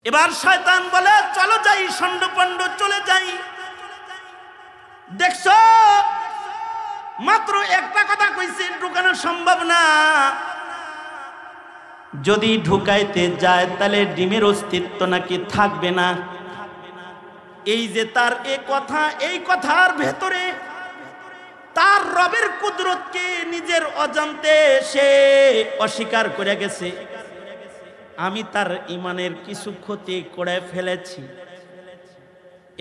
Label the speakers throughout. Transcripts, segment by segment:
Speaker 1: এবার শয়তান বলে চলো যাই, ষণ্ড চলে যাই। দেখছো মাত্র একটা কথা কইছে, ঢুকানো সম্ভব না। যদি ঢুকাইতে যায় তাহলে ডিমের অস্তিত্ব নাকি থাকবে না। এই যে তার এই কথার ভেতরে তার রবের কুদরতকে নিজের অজান্তে সে অস্বীকার করে গেছে। আমি তার ঈমানের কিছু ক্ষতি করে ফেলেছি।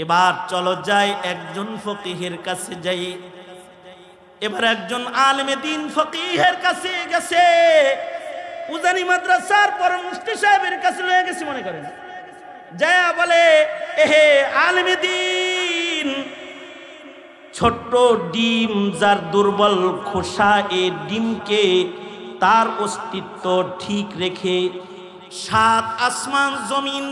Speaker 1: এবার চলো যাই একজন ফকিহের কাছে যাই। এবার একজন আলেমে দ্বীন ফকিহের কাছে গেছে, উজানি মাদ্রাসার পরম মুফতি সাহেবের কাছে লয়ে গেছে মনে করেন। যায়া বলে, এহে আলেমে দ্বীন, ছোট্ট ডিম যার দুর্বল খোসা, এই ডিমকে তার অস্তিত্ব ঠিক রেখে সাত আসমান জমিন,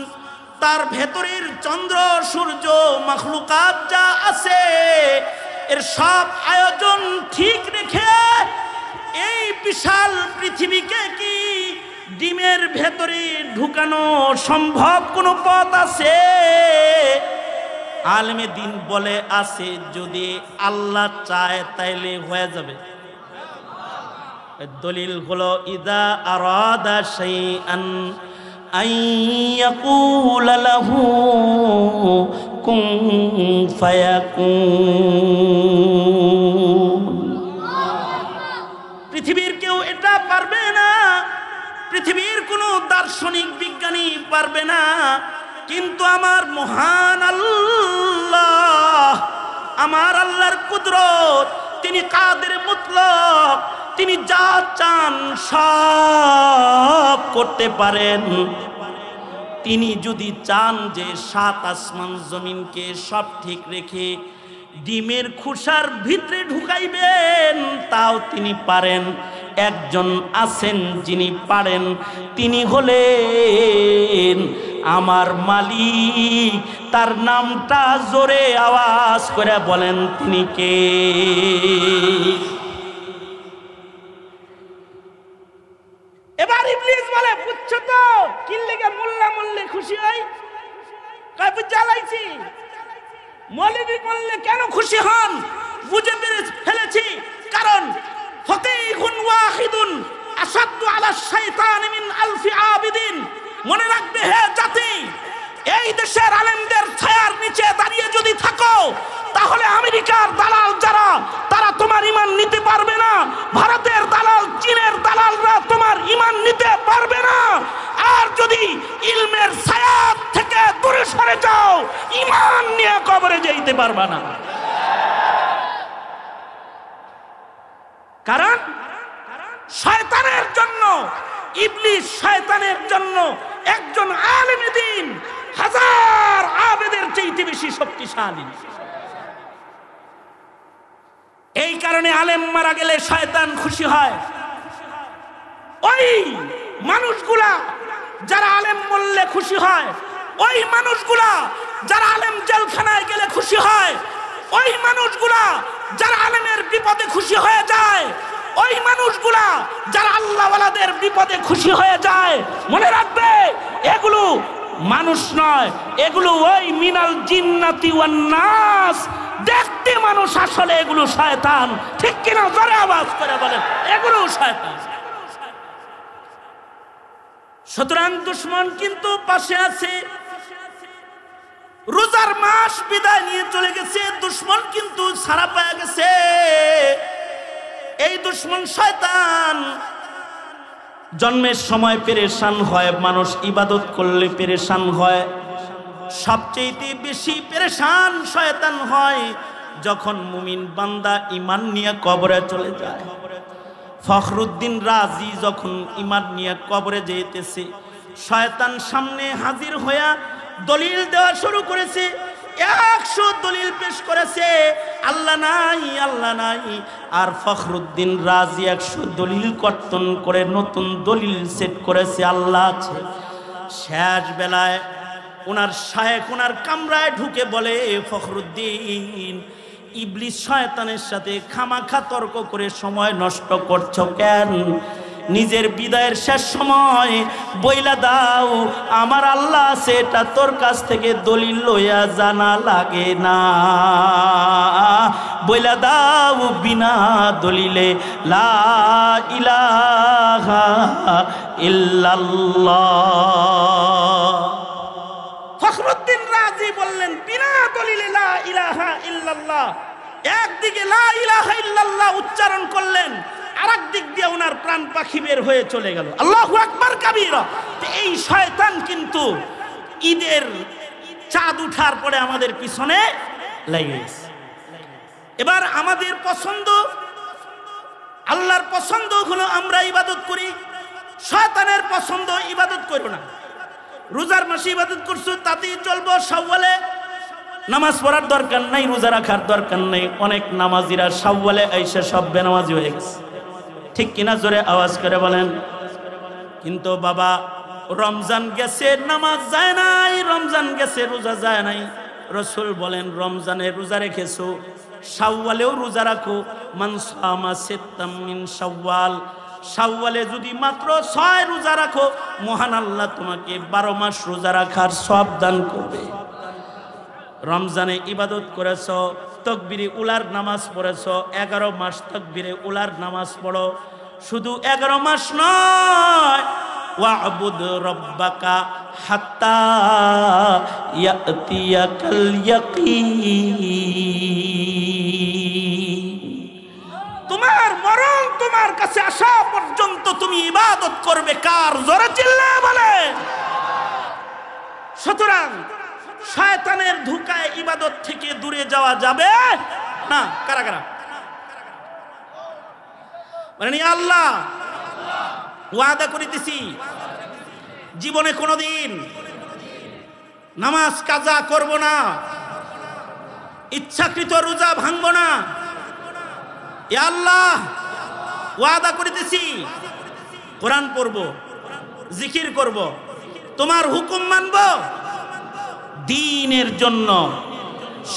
Speaker 1: তার ভেতরের চন্দ্র সূর্য মাখলুকাত যা আছে এর সব আয়োজন ঠিক রেখে এই বিশাল পৃথিবীকে কি ডিমের ভেতরে ঢুকানো সম্ভব কোনো পথ আছে? আলেমে দ্বীন বলে আছে, যদি আল্লাহ চায় তাইলে হয়ে যাবে। দলিল হলো ইদা আরাদা শাইআন আইয়াকুলা লাহু কুন ফায়াকুন। পৃথিবীর কেউ এটা পারবে না, পৃথিবীর কোনো দার্শনিক বিজ্ঞানী পারবে না, কিন্তু আমার মহান আল্লাহ, আমার আল্লাহর কুদরত, তিনি কাদের মুতলক, তিনি যা চান সব করতে পারেন। তিনি যদি চান যে সাত আসমান জমিনকে সব ঠিক রেখে ডিমের খোসার ভিতরে ঢুকাইবেন, তাও তিনি পারেন। একজন আছেন যিনি পারেন, তিনি হলেন আমার মালিক। তার নামটা জোরে আওয়াজ করে বলেন, তিনি কে? এবার ইবলিস বলে, বুঝছো তো কি লেগে মোল্লা মল্লে খুশি হই? কয় বুঝা লাইছি। মৌলবি বললে কেন খুশি হন? বুঝে ফেলেছি, কারণ ফকিহুন ওয়াহিদুন আসাদ্দু আলা শাইতানি মিন আলফি আবিদিন। মনে রাখবে হে জাতি, এই দেশের আলেমদের ছায়ার নিচে দাঁড়িয়ে যদি থাকো, তাহলে আমেরিকার দালাল যারা, তারা তোমার ঈমান নিতে পারবে না। ভারতের দালাল, চীনের দালালরা তোমার ঈমান নিতে পারবে না। আর যদি ইলমের ছায়া থেকে দূরে সরে যাও, ঈমান নিয়ে কবরে যেতে পারবে না। কারণ শয়তানের জন্য, ইবলিস শয়তানের জন্য একজন আলেমে দ্বীন হাজার আবেদের চাইতে বেশি শক্তিশালী। এই কারণে আলেম মারা গেলে শয়তান খুশি হয়। ওই মানুষগুলা যারা আলেম মরলে খুশি হয়, ওই মানুষগুলা যারা আলেম জেলখানায় গেলে খুশি হয়, ওই মানুষগুলা যারা আলেমের বিপদে খুশি হয়ে যায়, ওই মানুষগুলা যারা আল্লাহওয়ালাদের বিপদে খুশি হয়ে যায়, মনে রাখবে এগুলো মানুষ নয়, এগুলো ওই মিনাল জিন্নাতি ওয়ান নাস। দেখতে মানুষ, আসলে এগুলো শয়তান। ঠিক কিনা? জোরে আওয়াজ করে বলেন, এগুলো শয়তান। সুতরাং দুশমন কিন্তু পাশে আছে। রোজার মাস বিদায় নিয়ে চলে গেছে, দুশমন কিন্তু ছাড়া পেয়ে গেছে। এই দুশমন শয়তান জন্মের সময় পেরেশান হয়, মানুষ ইবাদত করলে পেরেশান হয়। সবচেয়ে বেশি পেরেশান শয়তান হয় যখন মুমিন বান্দা ঈমান নিয়ে কবরে চলে যায়। ফখরুদ্দিন রাজি যখন ঈমান নিয়ে কবরে যেতেছে, শয়তান সামনে হাজির হইয়া দলিল দেওয়া শুরু করেছে। 100 দলিল পেশ করেছে, আল্লাহ নাই, আল্লাহ নাই। আর ফখরুদ্দিন রাজি 100 দলিল কর্তন করে নতুন দলিল সেট করেছে, আল্লাহ আছে। শেষ বেলায় ওনার শায়েখ ওনার কামরায় ঢুকে বলে, ফখরুদ্দিন, ইবলিস শয়তানের সাথে খামাখা তর্ক করে সময় নষ্ট করছো কেন? নিজের বিদায়ের শেষ সময় বইলা দাও আমার আল্লাহ সেটা তোর কাছ থেকে দলিল লইয়া জানা লাগে না, বইলা দাও বিনা দলিলে লা ইলাহা ইল্লাল্লাহ। ফখরুদ্দিন রাজি বললেন বিনা দলিলে লা ইলাহা ইল্লাল্লাহ। একদিকে লা ইলাহা ইল্লাল্লাহ উচ্চারণ করলেন, আরেক দিক দিয়ে ওনার প্রাণ পাখি বের হয়ে চলে গেল। আল্লাহু আকবার কাবীরা। এই শয়তান কিন্তু ঈদের চাঁদ উঠার পরে আমাদের পিছনে লেগে গেছে। এবার আমাদের পছন্দ, আল্লাহর পছন্দ হলো আমরা ইবাদত করি, শয়তানের পছন্দ ইবাদত করো না। রোজার মাসে ইবাদত করছো তাতেই চলবো, শাওয়ালে নামাজ পড়ার দরকার নাই, রোজা রাখার দরকার নেই। অনেক নামাজিরা শাওয়ালে আইসা সব বেনামাজি হয়ে গেছে, ঠিক কিনা? জোরে আওয়াজ করে বলেন। কিন্তু বাবা রমজান গেছে নামাজ যায় নাই, রমজান গেছে রোজা যায় নাই। রাসূল বলেন রমজানে রোজা রেখেছো, শাওয়ালেও রোজা রাখো। মান সামা সিত্তাম মিন শাওয়াল, শাওয়ালে যদি মাত্র 6 রোজা রাখো, মহান আল্লাহ তোমাকে 12 মাস রোজা রাখার সওয়াব দান করবে। রমজানে ইবাদত করেছ, তাকবীরে উলার নামাজ পড়েছ, 11 মাস তাকবীরে উলার নামাজ পড়ো। শুধু 11 মাস নয়, ওয়া'বুদ রাব্বাকা হাত্তা ইয়াতিয়াকাল ইয়াকিন। তোমার মরণ তোমার কাছে আসা পর্যন্ত তুমি ইবাদত করবে কার? জোরে চিল্লায়ে বলে। সুতরাং শয়তানের ধোঁকায় ইবাদত থেকে দূরে যাওয়া যাবে না। কারা কারা মানে আল্লাহ ওয়াদা করিতেছি জীবনে কোনোদিন নামাজ কাজা করব না, ইচ্ছাকৃত রোজা ভাঙব না। এ আল্লাহ ওয়াদা করিতেছি কোরআন পড়ব, জিকির করব, তোমার হুকুম মানব, দ্বীনের জন্য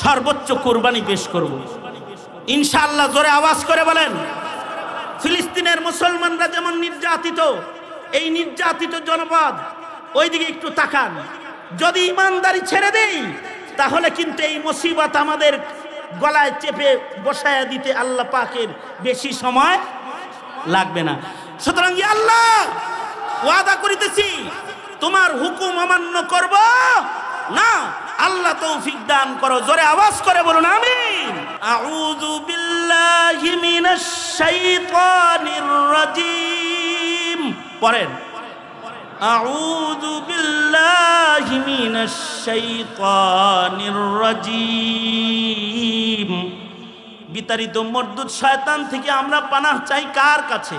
Speaker 1: সর্বোচ্চ কুরবানি পেশ করব ইনশাআল্লাহ। জোরে আওয়াজ করে বলেন। ফিলিস্তিনের মুসলমানরা যেমন নির্যাতিত, এই নির্যাতিত জনপদ ওইদিকে একটু তাকান। যদি ইমানদারি ছেড়ে দেই তাহলে কিন্তু এই মুসিবত আমাদের গলায় চেপে বসায়া দিতে আল্লাহ পাকের বেশি সময় লাগবে না। সুতরাং ইয়া আল্লাহ ওয়াদা করিতেছি তোমার হুকুম অমান্য করব না। আল্লাহ তৌফিক দান করো। জোরে আওয়াজ করে বলুন আমিন। আউযু বিল্লাহি মিনাশ শাইতানির রাজিম। পড়েন আউযু বিল্লাহি মিনাশ শাইতানির রাজিম। বিতাড়িত মরদুদ শয়তান থেকে আমরা পানাহ চাই কার কাছে?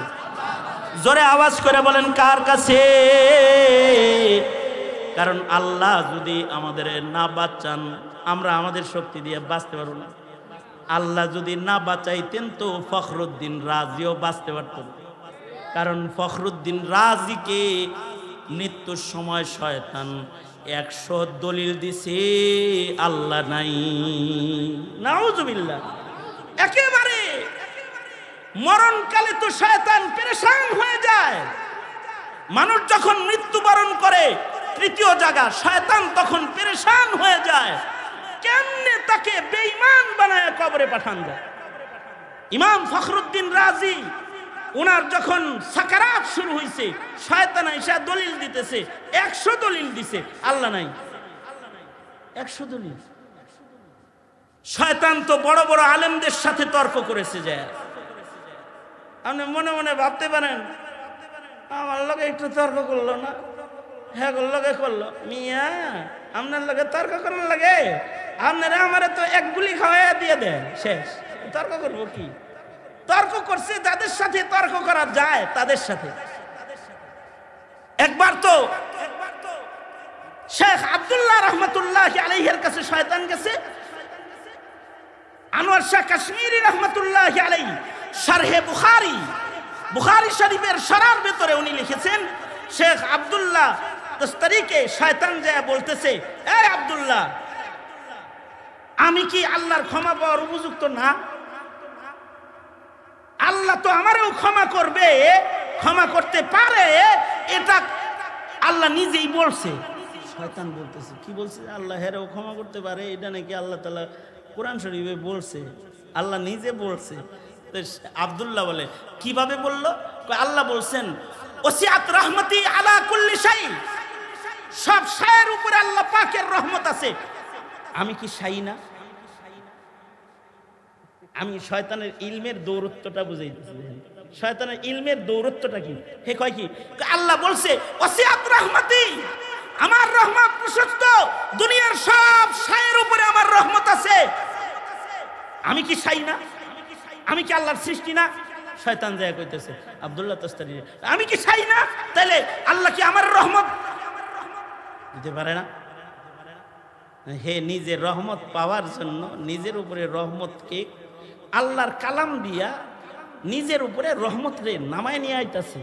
Speaker 1: জোরে আওয়াজ করে বলেন কার কাছে? কারণ আল্লাহ যদি আমাদের না বাঁচান আমরা আমাদের শক্তি দিয়ে বাঁচতে পারবো না। আল্লাহ যদি না বাঁচাইতেন তো ফখরুদ্দিন রাজিও বাঁচতে পারত না। কারণ ফখরুদ্দিন রাজিকে মৃত্যুর সময় শয়তান 100 দলিল দিছে, আল্লাহ নাই। নাউজুবিল্লাহ। একেবারে মরণকালে তো শয়তান পেরেশান হয়ে যায়। মানুষ যখন মৃত্যুবরণ করে তৃতীয় জায়গা, শয়তান তখন পেরেশান হয়ে যায় কেমনে তাকে বেঈমান বানায় কবরে পাঠান যায়। ইমাম ফখরুদ্দিন রাজি ওনার যখন সাকারাত শুরু হয়েছে, শয়তান এসে দলিল দিতেছে, 100 দলিল দিছে, আল্লাহ নাই। 100 দলিল। শয়তান তো বড় বড় আলেমদের সাথে তর্ক করেছে। যায় আপনি মনে মনে ভাবতে পারেন আমার লগে একটু তর্ক করলো না, হ্যাঁ লগে করলো। মিয়া আপনার লগে তর্ক করার লাগে? আপনারা আমারে তো এক গুলি খাওয়াইয়া দিয়ে দেন, শেষ। তর্ক করবো কি? তর্ক করছে যাদের সাথে তর্ক করা যায় তাদের সাথে। একবার তো শেখ আব্দুল্লাহ রহমতুল্লাহ আলাইহির কাছে শয়তান গেছে। আনোয়ার শাহ কাশ্মীরি রহমতুল্লাহ আলাইহি শারহে বুখারী, বুখারী শরীফের শরার ভিতরে উনি লিখেছেন শেখ আব্দুল্লাহ দস্তরিকে শয়তান যায় বলতেছে, এই আব্দুল্লাহ আমি কি আল্লাহর ক্ষমা পাওয়ার উপযুক্ত না? আল্লাহ তো আমারও ক্ষমা করবে, ক্ষমা করতে পারে, এটা আল্লাহ নিজেই বলছে। শয়তান বলতেছে, কি বলছে? আল্লাহ হেরেও ক্ষমা করতে পারে, এটা নাকি আল্লাহ তাআলা কোরআন শরীফে বলছে, আল্লাহ নিজে বলছে। তো আব্দুল্লাহ বলে, কিভাবে বললো? আল্লাহ বলছেন ওসিআত রাহমাতি আলা কুল্লি শাই, সব শায়ের উপরে আল্লাহ পাকের রহমত আছে। আমি কি শাই না? আমি শয়তানের ইলমের দৌরত্বটা বুঝাইতেছি। শয়তানের ইলমের দৌরত্বটা কি? হে কয় কি? আল্লাহ বলছে ওসিআত রাহমাতি, আমার রহমত প্রশস্ত, দুনিয়ার সব শায়ের উপরে আমার রহমত আছে। আমি কি শাই না? আমি কি আল্লাহর সৃষ্টি না? শয়তান যায় কইতেছে আব্দুল্লাহ তাস্তারি, আমি কি শাই না? তাইলে আল্লাহ কি আমার রহমত দিতে পারে না? হে নিজের রহমত পাওয়ার জন্য নিজের উপরে রহমতকে আল্লাহর কালাম দিয়া নিজের উপরে রহমত রে নামায় নিয়ে আইতাছে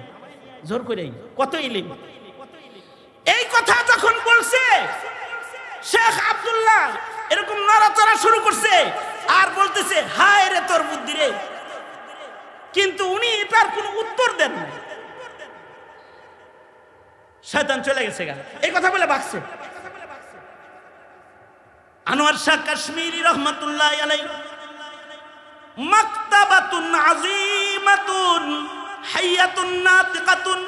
Speaker 1: জোর করে। কত ইলিম! এই কথা যখন বলছে শেখ আব্দুল্লাহ এরকম নড়াচড়া শুরু করছে আর বলতেছে হায় রে তোর বুদ্ধি রে, কিন্তু উনি এটার কোনো উত্তর দেন না। শয়তান চলে গেছে গা, এই কথা বলে ভাগছে। আনোয়ার শাহ কাশ্মীরি রহমাতুল্লাহ আলাইহি মাকতাবাতুন আযীমাতুন হাইয়াতুন নাতিকাতুন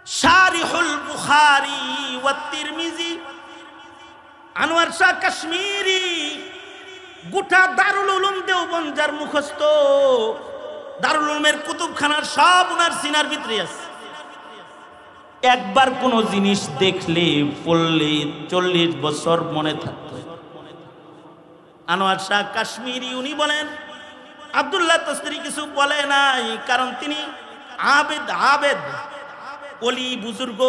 Speaker 1: শারিহুল বুখারী ওয়া তিরমিজি। আনোয়ার শাহ কাশ্মীরি গোটা দারুল উলুম দেওবন্দ যার মুখস্থ, দারুল উলুমের কুতুবখানার সব উনার সিনার ভিতরে আছে। একবার কোন জিনিস দেখলে পড়লে 40 বছর মনে থাকতো। আনোয়ার শাহ কাশ্মীরি উনি বলেন আব্দুল্লাহ তাস্তারি কিছু বলে নাই, কারণ তিনি আবেদ ওলি বুজুর্গ।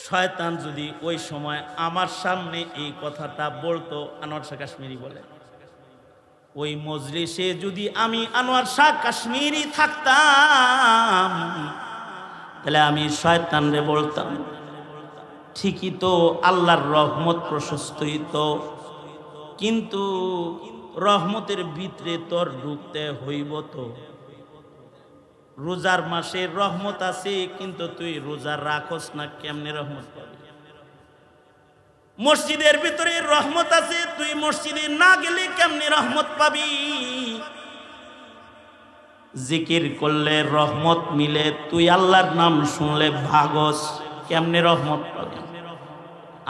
Speaker 1: শয়তান যদি ওই সময় আমার সামনে এই কথাটা বলতো, আনোয়ার শাহ কাশ্মীরি বলে, ওই মজলিসে যদি আমি আনোয়ার শাহ কাশ্মীরি থাকতাম তাহলে আমি শয়তানরে বলতাম, ঠিকই তো আল্লাহর রহমত প্রশস্তই তো, কিন্তু রহমতের ভিতরে তোর ঢুকতে হইব তো। রোজার মাসে রহমত আছে, কিন্তু তুই রোজা রাখস না, কেমনে রহমত পাবি? মসজিদের ভিতরে রহমত আছে, তুই মসজিদে না গেলে কেমনে রহমত পাবি? জিকির করলে রহমত মিলে, তুই আল্লাহর নাম শুনলে ভাগস, কেমনে রহমত পাবি?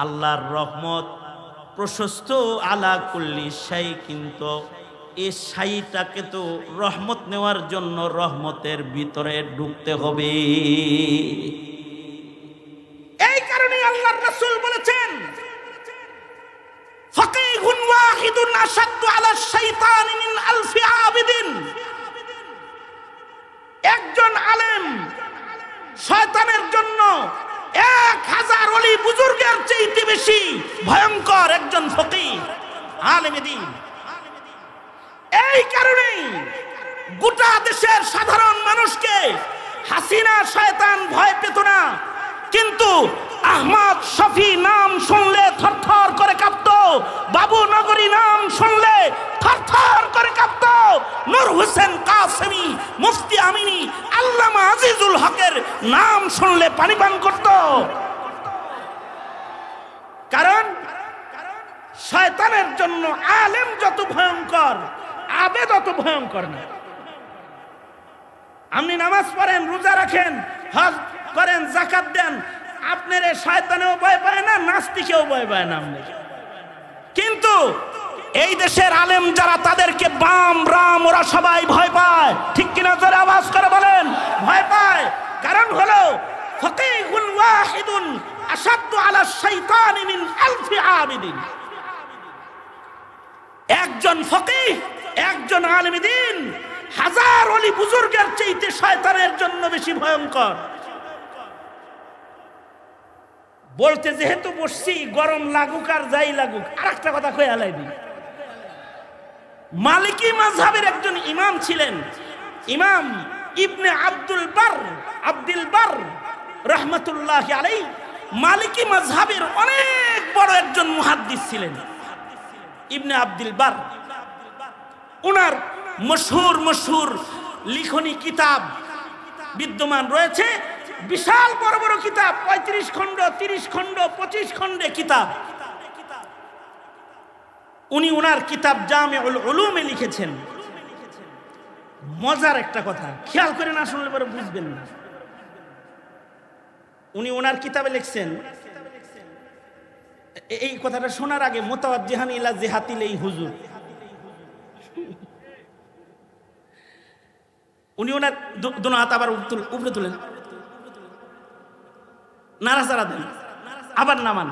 Speaker 1: আল্লাহর রহমত প্রশস্ত আলা কুল্লি শাই, কিন্তু এই শাইটাকে তো রহমত নেওয়ার জন্য রহমতের ভিতরে ঢুকতে হবে। এই কারণে আল্লাহর রাসূল বলেছেন ফাকীহুন ওয়াহিদুন আশাদ্দু আলা শাইতানি মিন আলফি আবিদিন। একজন আলেম শয়তানের জন্য 1000 ওলি বুজুর্গের চাইতে বেশি ভয়ঙ্কর একজন ফকিহ আলেমে দ্বীন। এই কারণেই গোটা দেশের সাধারণ মানুষকে হাসিনা শয়তান ভয় পেত না, কিন্তু আহমদ শফি নাম শুনলে থরথর করে কাঁপত, বাবু নগরী নাম শুনলে থরথর করে কাঁপত, নূর হোসেন কাসেমি, মুফতি আমিনী, আল্লামা আজিজুল হকের নাম শুনলে পানি পান করত। কারণ শয়তানের জন্য আলেম যত ভয়ঙ্কর, আবেদ অত ভয়ঙ্কর না। আপনি নামাজ পড়েন, রোজা রাখেন, হজ করেন, যাকাত দেন, আপনার শয়তানেও ভয় পায় না, নাস্তিকেও ভয় পায় না। কিন্তু এই দেশের আলেম যারা, তাদেরকে বাম রাম ওরা সবাই ভয় পায়। ঠিক কিনা? জোরে আওয়াজ করে বলেন, ভয় পায়। কারণ হলো ফাকীহুন ওয়াহিদুন আশাদ্দু আলা শাইতানি মিন আলফি আবিদিন। একজন ফকিহ, একজন আলেমে দ্বীন 1000 ওলি বুজুর্গের চাইতে শয়তানের জন্য বেশি ভয়ঙ্কর। বলতে যেহেতু বসছি, গরম লাগুক আর যাই লাগুক, আরেকটা কথা কয়ে আলাই দিই। মালিকি মাযহাবের একজন ইমাম ছিলেন, ইমাম ইবনে আব্দুল বার রহমাতুল্লাহি আলাইহি। মালিকি মাযহাবের অনেক বড় একজন মুহাদ্দিস ছিলেন ইবনে আব্দুল বার। উনার মশহুর মশহুর লিখনী কিতাব বিদ্যমান রয়েছে, বিশাল বড় বড় কিতাব, 35 খণ্ড, 30 খণ্ড, 25 খণ্ডে কিতাব। উনি ওনার কিতাব জামিউল উলুমে লিখেছেন। মজার একটা কথা, খেয়াল করে না শুনলে পরে বুঝবেন না। উনি ওনার কিতাবে লিখছেন, এই কথাটা শোনার আগে মুতাওয়াজ্জিহান ইলা জিহাতিল এই হুজুর, উনি ওনার দুনো হাত আবার উপরে তুলেন, নাড়াচাড়া দেন, আবার নামান,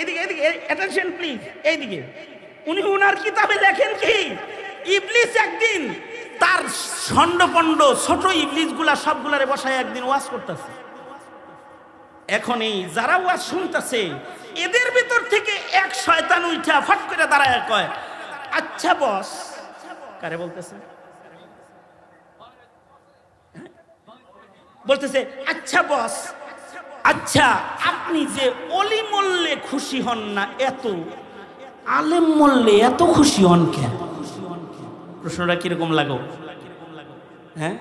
Speaker 1: এদিকে এদিকে অ্যাটেনশন প্লিজ, এইদিকে। উনি ওনার কিতাবে লেখেন কি, ইবলিস একদিন তার ষণ্ডপণ্ড ছোট ইবলিস গুলা সবগুলারে বসায় একদিন ওয়াজ করতেছে। এখন এই যারা ওয়াজ শুনতেছে এদের ভিতর থেকে এক শয়তান উঠা ফট করে দাঁড়ায় কয়, আচ্ছা বস, কারে বলতেছে? বলতেছে, আচ্ছা বস, আচ্ছা আপনি যে অলি মরলে খুশি হন না, এত আলেম মরলে এত খুশি হন কেন? প্রশ্নটা কিরকম লাগো? হ্যাঁ,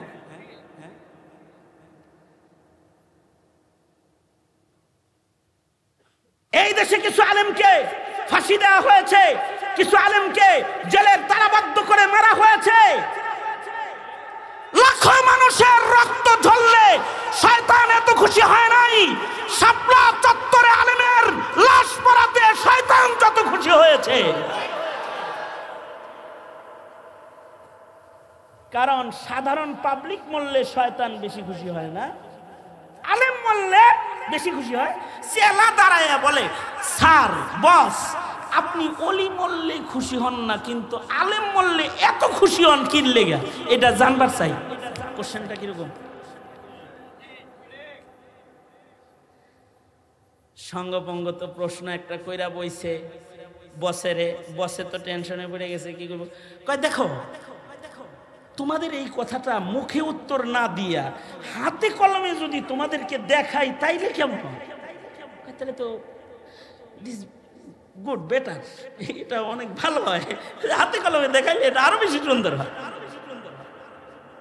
Speaker 1: এই দেশে কিছু আলেমকে ফাঁসি দেওয়া হয়েছে, কিছু আলেমকে জেলের তালাবদ্ধ করে মারা হয়েছে। লাখো মানুষের রক্ত ঝরলে শয়তান এত খুশি হয় নাই, শাপলা চত্বরে আলেমের লাশ পড়াতে শয়তান যত খুশি হয়েছে। কারণ সাধারণ পাবলিক মরলে শয়তান বেশি খুশি হয় না, আলেম মরলে বেশি খুশি হয়। চেলা দাঁড়ায়া বলে, স্যার বস, আপনি অলি মরলে খুশি হন না, কিন্তু আলেম মরলে এত খুশি হন কি লেগা? এটা জানবার চাই। কোশ্চেনটা কিরকম? সঙ্গপঙ্গত প্রশ্ন একটা কইরা বইছে বসেরে, বসে তো টেনশনে পড়ে গেছে, কি করবো? কয় দেখো, তোমাদের এই কথাটা মুখে উত্তর না দিয়া হাতে কলমে যদি তোমাদেরকে দেখাই তাইলে কেমন? তাহলে তো গুড, বেটার, এটা অনেক ভালো হয়। হাতে কলমে দেখাইলে এটা আরো বেশি সুন্দর হয়।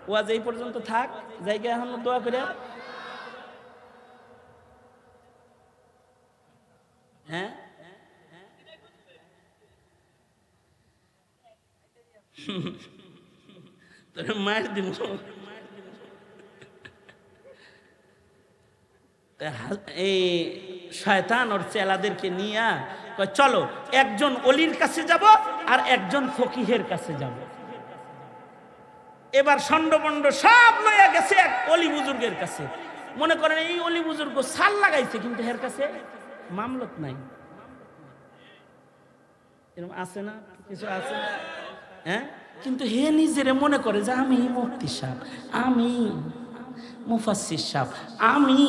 Speaker 1: ওয়াজ এই পর্যন্ত থাক, জায়গা এখন দোয়া করে। হ্যাঁ, মার দিব। এই শয়তান ওর চেলাদেরকে নিয়ে চলো একজন অলির কাছে যাব আর একজন ফকিহের কাছে যাব। এবার ষণ্ডবণ্ড সব লইয়া গেছে এক অলি বুজুর্গের কাছে। মনে করেন এই অলি বুজুর্গ সাল লাগাইছে, কিন্তু এর কাছে মামলত নাই। এরকম আছে না, কিছু আছে, হ্যাঁ? কিন্তু হে নিজেরে মনে করে যে আমি মুফতি সাহেব, আমি মুফাসসির সাহেব, আমি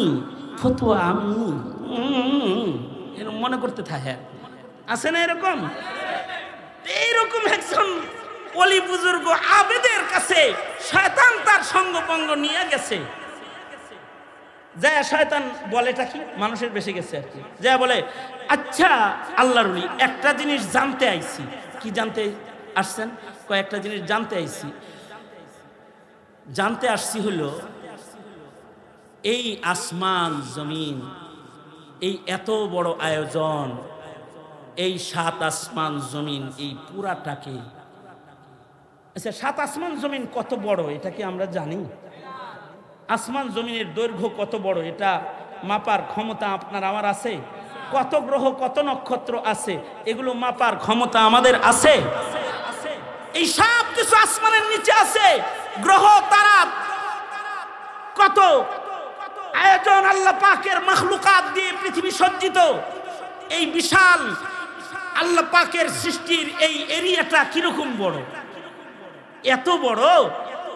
Speaker 1: ফতুয়া, আমি এরকম মনে করতে থাকে। আছে না এরকম? এইরকম একজন অলি বুজুর্গ আবেদের কাছে শয়তান তার সঙ্গপঙ্গ নিয়ে গেছে। যা শয়তান বলেটা কি, মানুষের বেশি গেছে আর কি, যা বলে, আচ্ছা আল্লাহর ওলি, একটা জিনিস জানতে আইছি। কি জানতে আসছেন? কয়েকটা জিনিস জানতে আইছি। জানতে আসছি হলো এই আসমান জমিন, এই এত বড় আয়োজন, এই 7 আসমান জমিন, এই পুরাটাকে, আচ্ছা 7 আসমান জমিন কত বড় এটা কি আমরা জানি? আসমান জমিনের দৈর্ঘ্য কত বড় এটা মাপার ক্ষমতা আপনার আমার আছে? কত গ্রহ কত নক্ষত্র আছে এগুলো মাপার ক্ষমতা আমাদের আছে? এই সব কিছু আসমানের নিচে আছে। গ্রহ তারা কত আয়োজন, আল্লাহ পাকের মাখলুকাত দিয়ে পৃথিবী সজ্জিত। এই বিশাল আল্লাহ পাকের সৃষ্টির এই এরিয়াটা কিরকম বড়, এত বড়,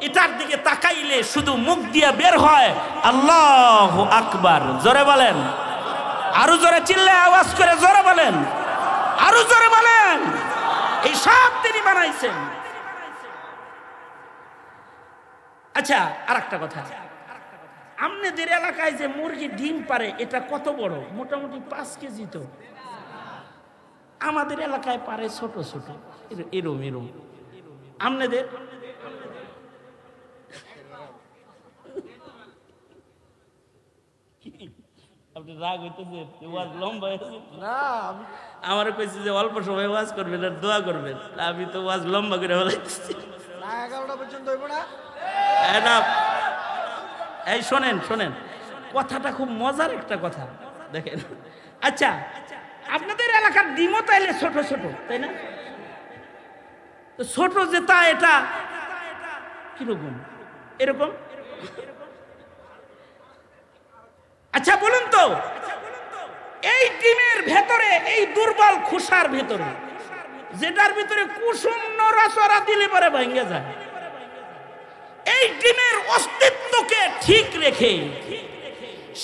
Speaker 1: এটার দিকে তাকাইলে শুধু মুখ দিয়ে বের হয় আল্লাহু আকবার। জোরে বলেন, আরো জোরে চিল্লায় আওয়াজ করে জোরে বলেন, আরো জোরে বলেন। এই সব তিনি বানাইছেন। আচ্ছা আর একটা কথা, আপনাদের এলাকায় যে মুরগি ডিম পারে এটা কত বড়? মোটামুটি 5 কেজি। তো আমাদের এলাকায় পারে ছোট ছোট, এরম এরম। আপনাদের আপনি রাগ হইতেছে ওয়াজ লম্বা না আমার কইছে যে অল্প সময় ওয়াজ করবেন আর দোয়া করবেন আমি তো ওয়াজ লম্বা করে বলাইতেছি না 11টা পর্যন্ত হইব না এটা এই শোনেন শোনেন কথাটা খুব মজার একটা কথা দেখেন আচ্ছা আপনাদের এলাকার ডিমও তাইলে ছোট ছোট তাই না ছোট যেটা এটা কিরকম এরকম আচ্ছা বলুন তো এই ডিমের ভেতরে এই দুর্বল খোসার ভেতরে যেটার ভিতরে কুসুম নড়াচড়া দিলে পরে ভেঙে যায় এই ডিমের অস্তিত্বকে ঠিক রেখে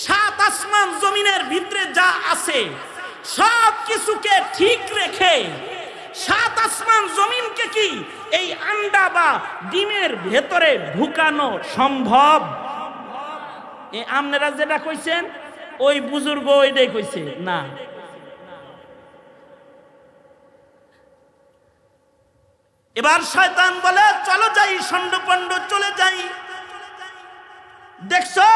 Speaker 1: সাত আসমান জমিনের ভিতরে যা আছে সব কিছুকে ঠিক রেখে সাত আসমান জমিনকে কি এই আন্ডা বা ডিমের ভেতরে ঢুকানো সম্ভব আপনারা যেটা কইছেন ওই বুজুর্গ ওইটাই কইছে না এবার শয়তান বলে চলো যাই ষণ্ড চলে যাই দেখছো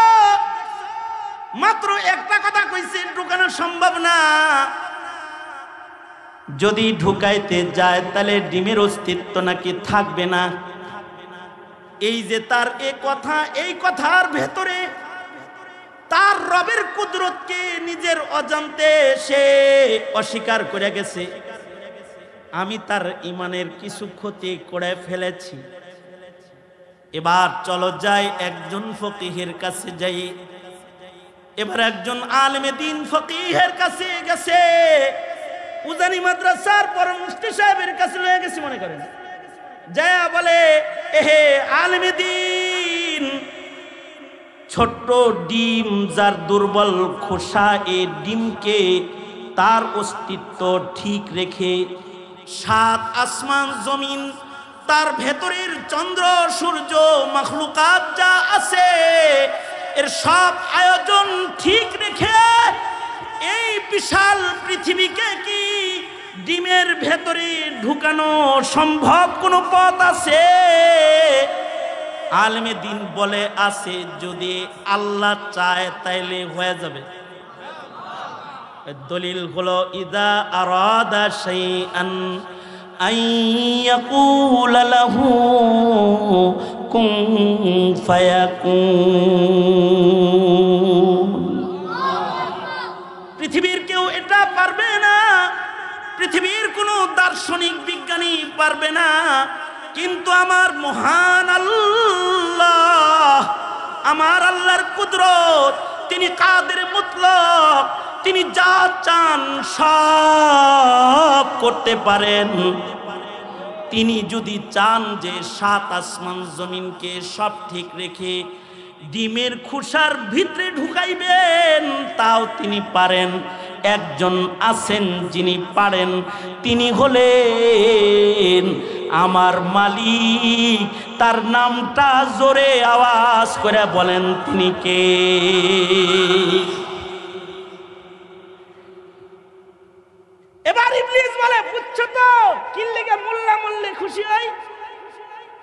Speaker 1: মাত্র একটা কথা কইছে ঢুকানো সম্ভব না যদি ঢুকাইতে যায় তাহলে ডিমের অস্তিত্ব নাকি থাকবে না এই যে তার এই কথার ভেতরে তার রবের কুদরতকে নিজের অজান্তে সে অস্বীকার করে গেছে আমি তার ঈমানের কিছু ক্ষতি করে ফেলেছি এবার চলো যাই একজন ফকিহের কাছে যাই এবার একজন আলেমে দ্বীন ফকিহের কাছে গেছে উজানি মাদ্রাসার পরম মুফতি সাহেবের কাছে লয়ে গেছে মনে করেন যায়া বলে এহে আলেমে দ্বীন ছোট্ট ডিম যার দুর্বল খোসা এই ডিমকে তার অস্তিত্ব ঠিক রেখে সাত আসমান জমিন তার ভেতরের চন্দ্র সূর্য মাখলুকাত যা আছে এর সব আয়োজন ঠিক রেখে এই বিশাল পৃথিবীকে কি ডিমের ভেতরে ঢুকানো সম্ভব কোনো পথ আছে আলেমে দ্বীন বলে আছে যদি আল্লাহ চায় তাইলে হয়ে যাবে দলিল হলো ইদা আরাদা শাইআন আইয়াকুল লাহু কুন ফায়াকুন পৃথিবীর কেউ এটা পারবে না পৃথিবীর কোনো দার্শনিক বিজ্ঞানী পারবে না কিন্তু আমার মহান আল্লাহ আমার আল্লাহর কুদরত তিনি কাদের মুতলক তিনি যা চান সব করতে পারেন তিনি যদি চান যে সাত আসমান জমিনকে সব ঠিক রেখে ডিমের খোসার ভিতরে ঢুকাইবেন তাও তিনি পারেন একজন আছেন যিনি পারেন তিনি হলেন আমার মালিক তার নামটা জোরে আওয়াজ করে বলেন তিনি কে এবার ইবলিস বলে বুঝছো তো কি লাগা মোল্লা মোল্লে খুশি হই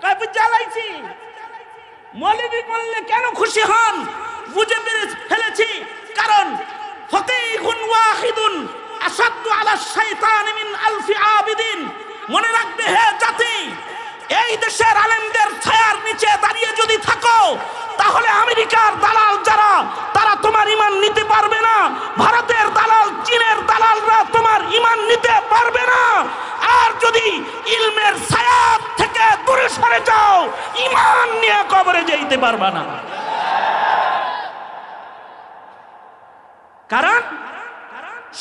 Speaker 1: কই বুঝালাইছি মৌলবি বললে কেন খুশি হন বুঝে ফেলেছি কারণ ফকিহুন ওয়াহিদুন আসাদু আলা শাইতান মিন আলফি আবিদিন মনে রাখবে হে জাতি এই দেশের আলেমদের ছায়ার নিচে দাঁড়িয়ে যদি থাকো তাহলে আমেরিকার দালাল যারা তারা তোমার ঈমান নিতে পারবে না ভারতের দালাল চীনের দালালরা তোমার ঈমান নিতে পারবে না আর যদি ইলমের ছায়া থেকে দূরে সরে যাও ঈমান নিয়ে কবরে যেতে পারবে না কারণ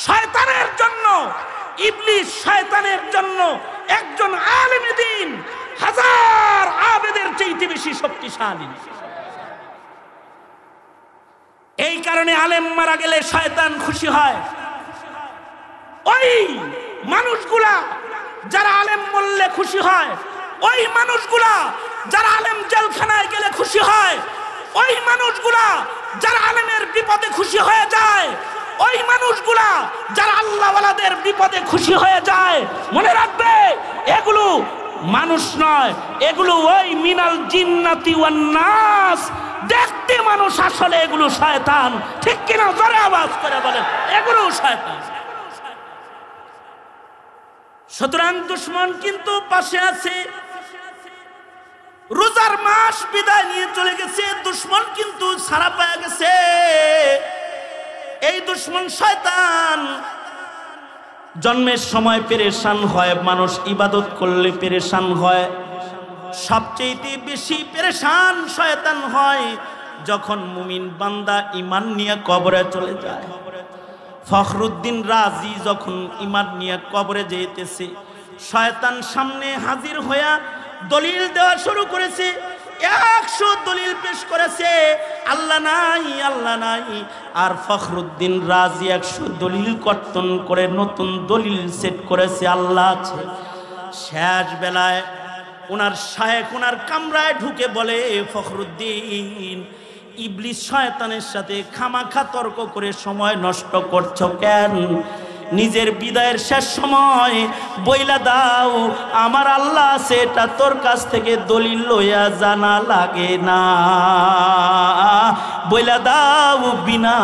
Speaker 1: শয়তানের জন্য ইবলিস শয়তানের জন্য একজন আলেমে দ্বীন হাজার আবেদের চাইতে বেশি শক্তিশালী এই কারণে আলেম মারা গেলে শয়তান খুশি হয় ওই মানুষগুলা যারা আলেম মরলে খুশি হয় ওই মানুষগুলা যারা আলেম জেলখানায় গেলে খুশি হয় ওই মানুষগুলা যারা আলেমের বিপদে খুশি হয়ে যায় ওই মানুষগুলা যারা আল্লাহওয়ালাদের বিপদে খুশি হয়ে যায় মনে রাখবে এগুলো মানুষ নয়, এগুলো ওই মিনাল জিন্নাতি ওয়ান নাস। দেখতে মানুষ, আসলে এগুলো শয়তান। ঠিক কিনা? জোরে আওয়াজ করে বলেন, এগুলো শয়তান। সুতরাং দুশমন কিন্তু পাশে আছে। রোজার মাস বিদায় নিয়ে চলে গেছে, দুশমন কিন্তু ছাড়া পেয়ে গেছে। এই দুশমন শয়তান জন্মের সময় পেরেশান হয়, মানুষ ইবাদত করলে পেরেশান হয়। সবচেয়ে বেশি পেরেশান শয়তান হয় যখন মুমিন বান্দা ঈমান নিয়ে কবরে চলে যায়। ফখরুদ্দিন রাজি যখন ঈমান নিয়ে কবরে যেতেছে, শয়তান সামনে হাজির হইয়া দলিল দেওয়া শুরু করেছে। 100 দলিল পেশ করেছে, আল্লাহ নাই, আল্লাহ নাই। আর ফখরুদ্দিন রাজি 100 দলিল কর্তন করে নতুন দলিল সেট করেছে, আল্লাহ আছে। শেষ বেলায় ওনার শায়েখ ওনার কামরায় ঢুকে বলে, ফখরুদ্দিন, ইবলিস শয়তানের সাথে খামাখা তর্ক করে সময় নষ্ট করছো কেন? নিজের বিদায়ের শেষ সময় বইলা দাও, আমার আল্লাহ আছে, এটা তোর কাছ থেকে দলিল লইয়া জানা লাগে না। বইলা দাও, বিনা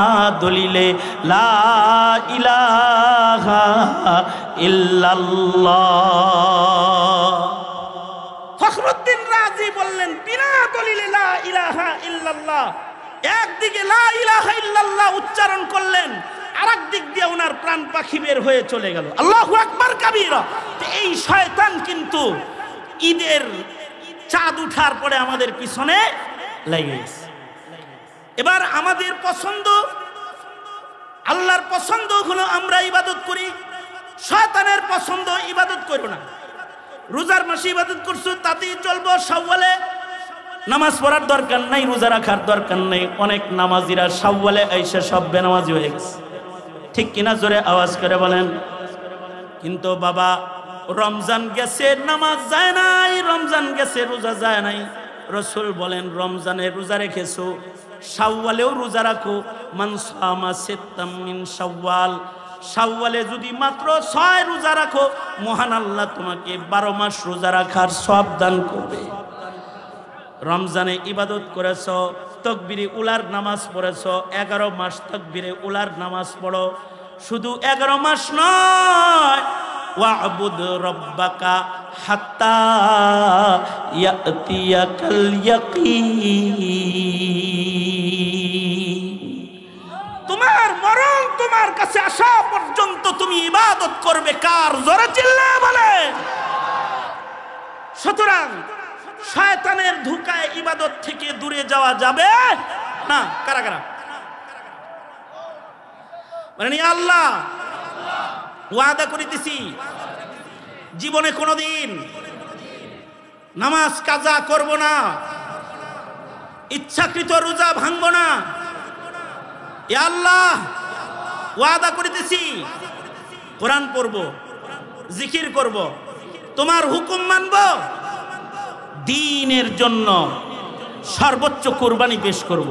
Speaker 1: দলিলে লা ইলাহা ইল্লাল্লাহ। ফখরুদ্দিন রাজি বললেন, বিনা দলিলে লা ইলাহা ইল্লাল্লাহ। একদিকে লা ইলাহা ইল্লাল্লাহ উচ্চারণ করলেন, আরেক দিক দিয়ে ওনার প্রাণ পাখি বের হয়ে চলে গেল। আল্লাহু আকবার কাবীরা। এই শয়তান কিন্তু ঈদের চাঁদ উঠার পরে আমাদের পিছনে লেগে গেছে। এবার আমাদের পছন্দ, আল্লাহর পছন্দ হলো আমরা ইবাদত করি, শয়তানের পছন্দ ইবাদত করো না। রোজার মাসে ইবাদত করছো তাতেই চলবো, শাওয়ালে নামাজ পড়ার দরকার নাই, রোজা রাখার দরকার নেই। অনেক নামাজিরা শাওয়ালে আইসা সব বেনামাজি হয়ে গেছে। ঠিক কিনা? জোরে আওয়াজ করে বলেন। কিন্তু বাবা, রমজান গেছে নামাজ যায় নাই, রমজান গেছে রোজা যায় নাই। রাসূল বলেন, রমজানে রোজা রেখেছো, শাওয়ালেও রোজা রাখো। মান সামা সিত্তাম মিন শাওয়াল, শাওয়ালে যদি মাত্র 6 রোজা রাখো, মহান আল্লাহ তোমাকে 12 মাস রোজা রাখার সওয়াব দান করবে। রমজানে ইবাদত করেছ, তাকবীরে উলার নামাজ পড়েছ, 11 মাস তাকবীরে উলার নামাজ পড়ো। শুধু 11 মাস নয়, ওয়া'বুদ রাব্বাকা হাত্তা ইয়াতিয়াকাল ইয়াকিন। তোমার মরণ তোমার কাছে আসা পর্যন্ত তুমি ইবাদত করবে কার? জোরে চিল্লায়ে বলে। সুতরাং শয়তানের ধোঁকায় ইবাদত থেকে দূরে যাওয়া যাবে না। কারা কারা মানে আল্লাহ ওয়াদা করিতেছি, জীবনে কোনোদিন নামাজ কাজা করব না, ইচ্ছাকৃত রোজা ভাঙব না। এ আল্লাহ ওয়াদা করিতেছি, কোরআন পড়ব, জিকির করব, তোমার হুকুম মানব, দ্বীনের জন্য সর্বোচ্চ কুরবানি পেশ করব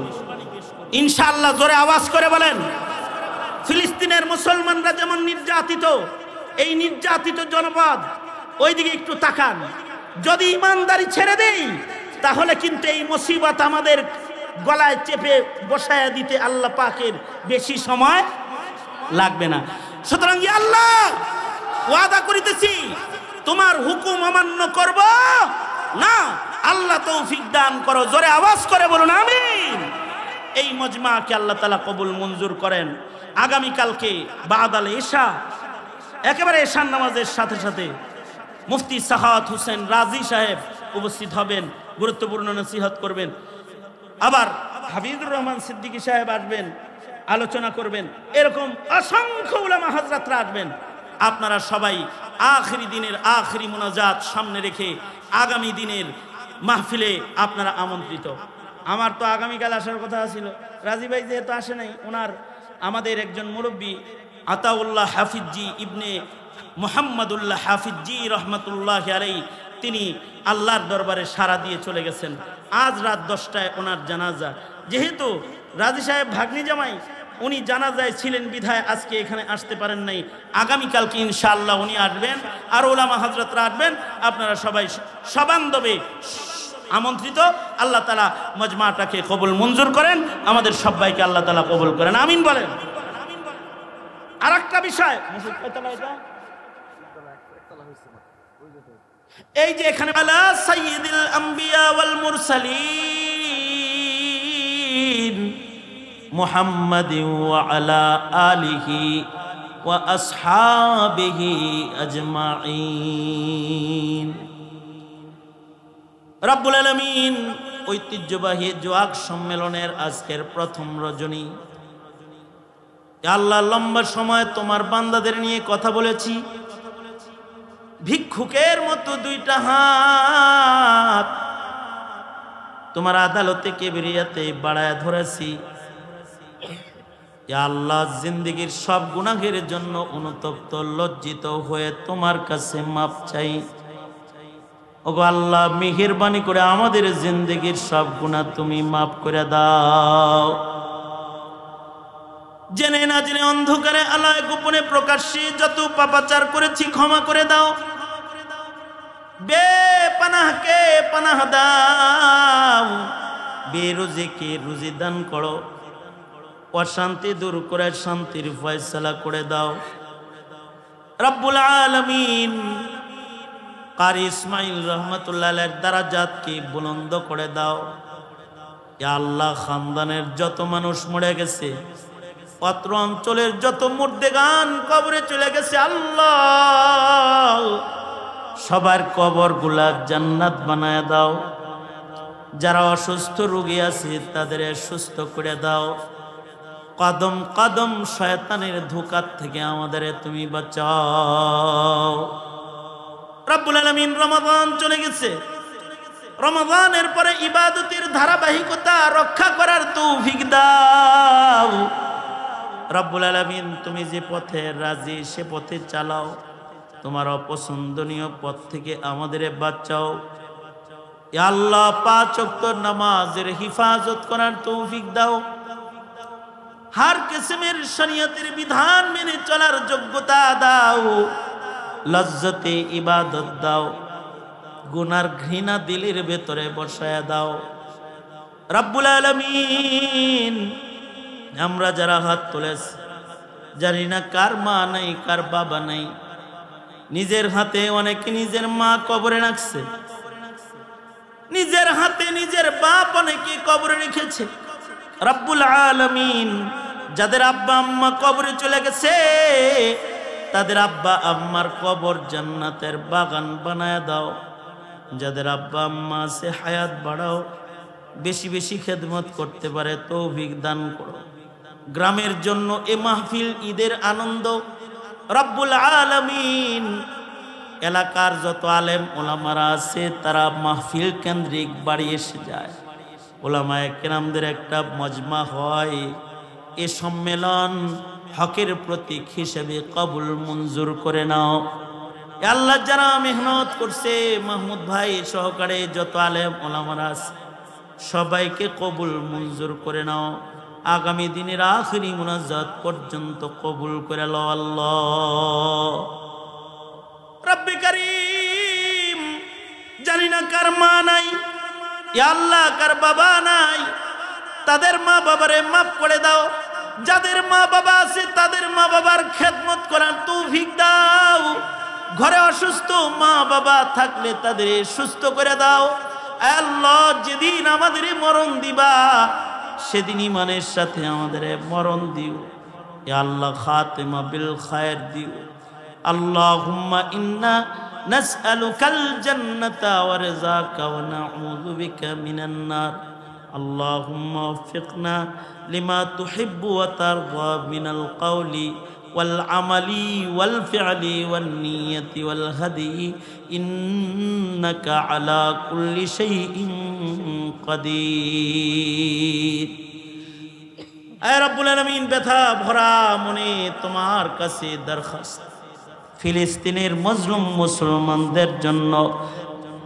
Speaker 1: ইনশাআল্লাহ। জোরে আওয়াজ করে বলেন। ফিলিস্তিনের মুসলমানরা যেমন নির্যাতিত, এই নির্যাতিত জনপদ ওইদিকে একটু তাকান। যদি ইমানদারি ছেড়ে দেই তাহলে কিন্তু এই মুসিবত আমাদের গলায় চেপে বসায়া দিতে আল্লাহ পাকের বেশি সময় লাগবে না। সুতরাং ইয়া আল্লাহ ওয়াদা করিতেছি, তোমার হুকুম অমান্য করব না। আল্লাহ তৌফিক দান করো। জোরে আওয়াজ করে বলুন আমিন। এই মজমাকে আল্লাহ তাআলা কবুল মঞ্জুর করেন। আগামীকালকে বাদাল ইশা, একেবারে ঈশার নামাজের সাথে সাথে মুফতি সাখাওয়াত হোসেন রাজি সাহেব উপস্থিত হবেন, গুরুত্বপূর্ণ নসিহত করবেন। আবার হাফিজুর রহমান সিদ্দিকী সাহেব আসবেন, আলোচনা করবেন। এরকম অসংখ্য উলামা হযরতরা আসবেন। আপনারা সবাই আখিরি দিনের আখিরি মুনাজাত সামনে রেখে আগামী দিনের মাহফিলে আপনারা আমন্ত্রিত। আমার তো আগামীকাল আসার কথা ছিল, রাজি ভাই যেহেতু আসে নাই, ওনার আমাদের একজন মুরব্বী আতাউল্লাহ হাফিজি ইবনে মুহাম্মাদুল্লাহ হাফিজি রহমাতুল্লাহ আলাইহি, তিনি আল্লাহর দরবারে সাড়া দিয়ে চলে গেছেন। আজ রাত 10টায় ওনার জানাজা। যেহেতু রাজি সাহেব ভাগ্নি জামাই, উনি জানাজায় ছিলেন বিধায় আজকে এখানে আসতে পারেন নাই। আগামীকালকে ইনশাআল্লাহ উনি আসবেন, আর ওলামা হযরতরা আসবেন। আপনারা সবাই সবান্ধবে আমন্ত্রিত। আল্লাহ তাআলা মজমাটাকে কবুল মঞ্জুর করেন, আমাদের সবাইকে আল্লাহ তাআলা কবুল করেন, আমিন বলেন। আর একটা বিষয়, এই যে এখানে আলা সাইয়্যিদুল আম্বিয়া ওয়াল মুরসালিন মুহাম্মাদিন ওয়া আলা আলিহি ওয়া আসহাবিহি আজমাইন। রব্বুল আলামিন ঐতিহ্যবাহী জোয়াক সম্মেলনের আজকের প্রথম রজনী, আল্লাহ লম্বা সময় তোমার বান্দাদের নিয়ে কথা বলেছি, ভিক্ষুকের মতো দুইটা হাত তোমার আদালতে কিবরিয়াতে বাড়ায় ধরেছি। আল্লাহ জিন্দেগীর সব গুনাহের জন্য অনুতপ্ত লজ্জিত হয়ে তোমার কাছে মাপ চাই। ওগো আল্লাহ, মেহেরবানি করে আমাদের জিন্দেগীর সব গুনাহ তুমি মাফ করে দাও। জেনে না জেনে অন্ধকারে আলোয় গোপনে প্রকাশ্যে যত পাপাচার করেছি ক্ষমা করে দাও। বেপানাহকে পানাহ দাও, বেরুজিকে রুজি দান করো, অশান্তি দূর করে শান্তির ফয়সালা করে দাও। রব্বুল আলামিন কারি ইসমাইল রহমাতুল্লাহ আলাইহির দারাজাতকে বুলন্দ করে দাও। ইয়া আল্লাহ, খানদানের যত মানুষ মরে গেছে, অত্র অঞ্চলের যত মুর্দেগান কবরে চলে গেছে, আল্লাহ সবার কবর গুলা জান্নাত বানায় দাও। যারা অসুস্থ রোগী আছে তাদের সুস্থ করে দাও। কদম কদম শয়তানের ধোঁকা থেকে আমাদের তুমি বাঁচাও। রব্বুল আলামিন রমাদান চলে গেছে, রমাদানের পরে ইবাদতের ধারাবাহিকতা রক্ষা করার তৌফিক দাও। রব্বুল আলামিন তুমি যে পথে রাজি সে পথে চালাও, তোমার অপছন্দনীয় পথ থেকে আমাদের বাঁচাও। ইয়া আল্লাহ, 5 ওয়াক্ত নামাজের হিফাজত করার তৌফিক দাও। हर किस्मेर शरीयतेर विधान मेने चलार योग्यता दाओ, लज्जते इबादत दाओ, गुनार घृणा दिलेर भेतरे बसाया दाओ। रब्बुल आलामीन आमरा जारा हाथ तुलेছি জানি না কার মা নাই কার বাবা নাই, নিজের হাতে অনেকে নিজের মা কবরে রাখছে, নিজের হাতে নিজের বাপ অনেকে কবরে রেখেছে। রব্বুল আলামিন যাদের আব্বা আম্মা কবরে চলে গেছে তাদের আব্বা আম্মার কবর জান্নাতের বাগান বানায় দাও। যাদের আব্বা আম্মা আছে হায়াত বাড়াও, বেশি বেশি খেদমত করতে পারে তৌফিক দান করো। গ্রামের জন্য এ মাহফিল ঈদের আনন্দ রব্বুল আলামিন এলাকার যত আলেম ওলামারা আছে তারা মাহফিল কেন্দ্রিক বাড়ি এসে যায়, ওলামায়ে কেরামদের একটা মজমা হয়। এ সম্মেলন হকের প্রতীক হিসেবে কবুল মঞ্জুর করে নাও। আল্লাহ যারা মেহনত করছে মাহমুদ ভাই সহকারে যত আলেম ওলামারা আছে সবাইকে কবুল মঞ্জুর করে নাও। আগামী দিনের আখিরি মুনাজাত পর্যন্ত কবুল করে নাও আল্লাহ। রব্বি করিম জানি না কার মা নাই, ইয়া আল্লাহ কার বাবা নাই, তাদের মা বাবারে মাফ করে দাও। যাদের মা বাবা আছে তাদের মা বাবার খেদমত করার তৌফিক দাও। ঘরে অসুস্থ মা বাবা থাকলে তাদের সুস্থ করে দাও। আল্লাহ যেদিন আমাদের মরণ দিবা সেদিন ইমানের সাথে আমাদের মরণ দিও। ইয়া আল্লাহ খাতেমা বিল খায়ের দিও। আল্লাহুম্মা ইন্না নাসআলুকাল জান্নাতা ওয়া রিযাকা ওয়া নাউযু বিকা মিনান নার। আল্লাহুম্মা ওয়াফিকনা লিমা তুহিব্বু ওয়া তারদা মিনাল কওলি ওয়াল আমালি ওয়াল ফি'লি ওয়ান নিয়তি ওয়াল হাদি ইন্নাকা আলা কুল্লি শাইইন কাদির। আয় রব্বুল আলামিন ব্যথা ভরা মনে তোমার কাছে দরখাস্ত, ফিলিস্তিনের মজলুম মুসলমানদের জন্য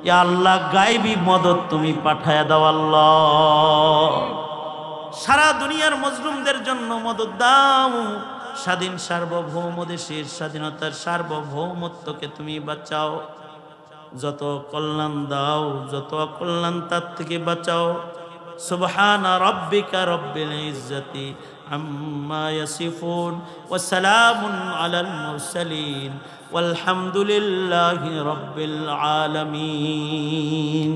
Speaker 1: ইয়া আল্লাহ গায়বী মদদ তুমি পাঠায় দাও। আল্লাহ সারা দুনিয়ার মজলুমদের জন্য মদদ দাও। স্বাধীন সার্বভৌম দেশের স্বাধীনতার সার্বভৌমত্বকে তুমি বাঁচাও। যত কল্যাণ দাও, যত অকল্যাণ তার থেকে বাঁচাও। সুবহানা রাব্বিকা রব্বিল ইজ্জাতি আম্মা ইয়াসিফুন ওয়া সালামুন আলাল মুরসালিন ওয়ালহামদুলিল্লাহি রাব্বিল আলামিন।